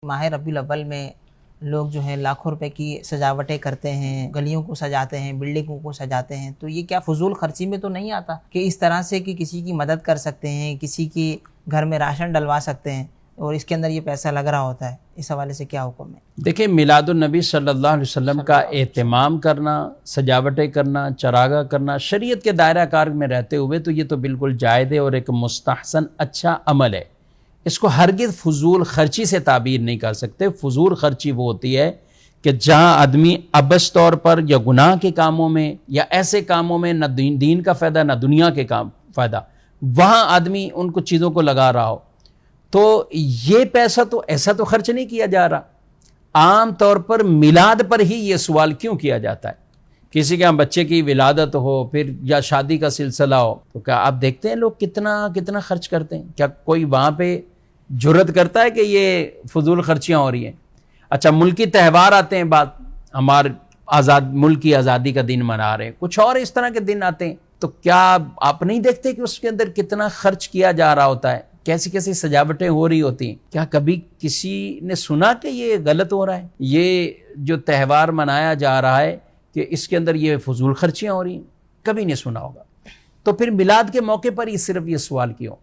ماہ ربیع الاول میں لوگ جو ہے لاکھوں روپے کی سجاوٹیں کرتے ہیں، گلیوں کو سجاتے ہیں، بلڈنگوں کو سجاتے ہیں، تو یہ کیا فضول خرچی میں تو نہیں آتا کہ اس طرح سے کہ کسی کی مدد کر سکتے ہیں، کسی کی گھر میں راشن ڈلوا سکتے ہیں اور اس کے اندر یہ پیسہ لگ رہا ہوتا ہے؟ اس حوالے سے کیا حکم ہے؟ دیکھیں، میلاد النبی صلی اللہ علیہ وسلم کا اہتمام کرنا، سجاوٹیں کرنا، چراغاں کرنا شریعت کے دائرہ کار میں رہتے ہوئے تو یہ تو بالکل جائز ہے اور ایک مستحسن اچھا عمل ہے۔ اس کو ہرگز فضول خرچی سے تعبیر نہیں کر سکتے۔ فضول خرچی وہ ہوتی ہے کہ جہاں آدمی عبث طور پر یا گناہ کے کاموں میں یا ایسے کاموں میں نہ دین کا فائدہ نہ دنیا کے کام فائدہ، وہاں آدمی ان کو چیزوں کو لگا رہا ہو، تو یہ پیسہ تو ایسا تو خرچ نہیں کیا جا رہا۔ عام طور پر میلاد پر ہی یہ سوال کیوں کیا جاتا ہے؟ کسی کے یہاں بچے کی ولادت ہو، پھر یا شادی کا سلسلہ ہو، تو کیا آپ دیکھتے ہیں لوگ کتنا خرچ کرتے ہیں؟ کیا کوئی وہاں پہ جرت کرتا ہے کہ یہ فضول خرچیاں ہو رہی ہیں؟ اچھا، ملکی تہوار آتے ہیں، بات ہمارے ملک کی آزادی کا دن منا رہے ہیں، کچھ اور اس طرح کے دن آتے ہیں، تو کیا آپ نہیں دیکھتے کہ اس کے اندر کتنا خرچ کیا جا رہا ہوتا ہے، کیسی کیسی سجاوٹیں ہو رہی ہوتی ہیں؟ کیا کبھی کسی نے سنا کہ یہ غلط ہو رہا ہے؟ یہ جو تہوار منایا جا رہا ہے کہ اس کے اندر یہ فضول خرچیاں ہو رہی ہیں؟ کبھی نہیں سنا ہوگا۔ تو پھر میلاد کے موقع پر صرف یہ سوال کیوں؟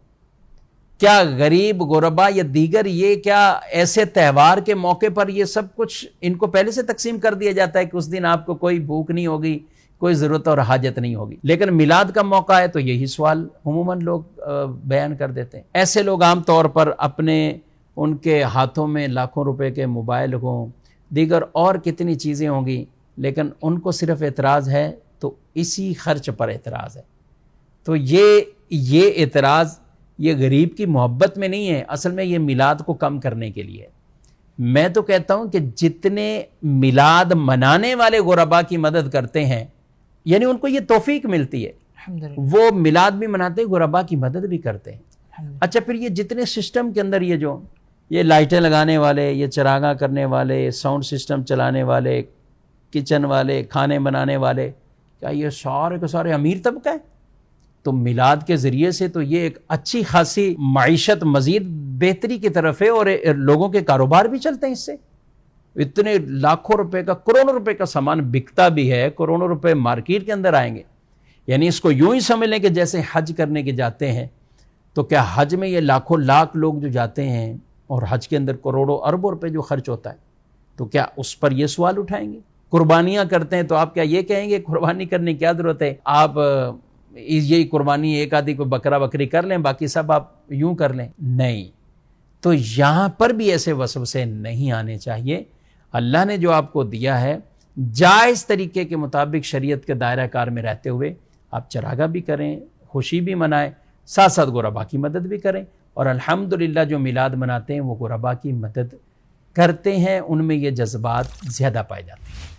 کیا غریب غربا یا دیگر یہ کیا ایسے تہوار کے موقع پر یہ سب کچھ ان کو پہلے سے تقسیم کر دیا جاتا ہے کہ اس دن آپ کو کوئی بھوک نہیں ہوگی، کوئی ضرورت اور حاجت نہیں ہوگی؟ لیکن میلاد کا موقع ہے تو یہی سوال عموماً لوگ بیان کر دیتے ہیں۔ ایسے لوگ عام طور پر ان کے ہاتھوں میں لاکھوں روپے کے موبائل ہوں، دیگر اور کتنی چیزیں ہوں گی، لیکن ان کو صرف اعتراض ہے تو اسی خرچ پر اعتراض ہے۔ تو یہ اعتراض یہ غریب کی محبت میں نہیں ہے، اصل میں یہ میلاد کو کم کرنے کے لیے۔ میں تو کہتا ہوں کہ جتنے میلاد منانے والے غربا کی مدد کرتے ہیں، یعنی ان کو یہ توفیق ملتی ہے، وہ میلاد بھی مناتے ہیں، غربا کی مدد بھی کرتے ہیں۔ اچھا، پھر یہ جتنے سسٹم کے اندر یہ لائٹیں لگانے والے، یہ چراغاں کرنے والے، ساؤنڈ سسٹم چلانے والے، کچن والے، کھانے بنانے والے، کیا یہ سارے کے سارے امیر طبقہ ہے؟ تو میلاد کے ذریعے سے تو یہ ایک اچھی خاصی معیشت مزید بہتری کی طرف ہے، اور لوگوں کے کاروبار بھی چلتے ہیں اس سے۔ اتنے لاکھوں روپے کا، کروڑوں روپے کا سامان بکتا بھی ہے، کروڑوں روپے مارکیٹ کے اندر آئیں گے۔ یعنی اس کو یوں ہی سمجھ لیں کہ جیسے حج کرنے کے جاتے ہیں، تو کیا حج میں یہ لاکھوں لاکھ لوگ جو جاتے ہیں اور حج کے اندر کروڑوں اربوں روپے جو خرچ ہوتا ہے، تو کیا اس پر یہ سوال اٹھائیں گے؟ قربانیاں کرتے ہیں تو آپ کیا یہ کہیں گے قربانی کرنے کی کیا ضرورت ہے، آپ یہی قربانی ایک آدھی کو بکرا بکری کر لیں، باقی سب آپ یوں کر لیں؟ نہیں۔ تو یہاں پر بھی ایسے وسوسے نہیں آنے چاہیے۔ اللہ نے جو آپ کو دیا ہے، جائز طریقے کے مطابق شریعت کے دائرہ کار میں رہتے ہوئے آپ چراغاں بھی کریں، خوشی بھی منائیں، ساتھ ساتھ غربا کی مدد بھی کریں، اور الحمدللہ جو میلاد مناتے ہیں وہ غربا کی مدد کرتے ہیں، ان میں یہ جذبات زیادہ پائے جاتے ہیں۔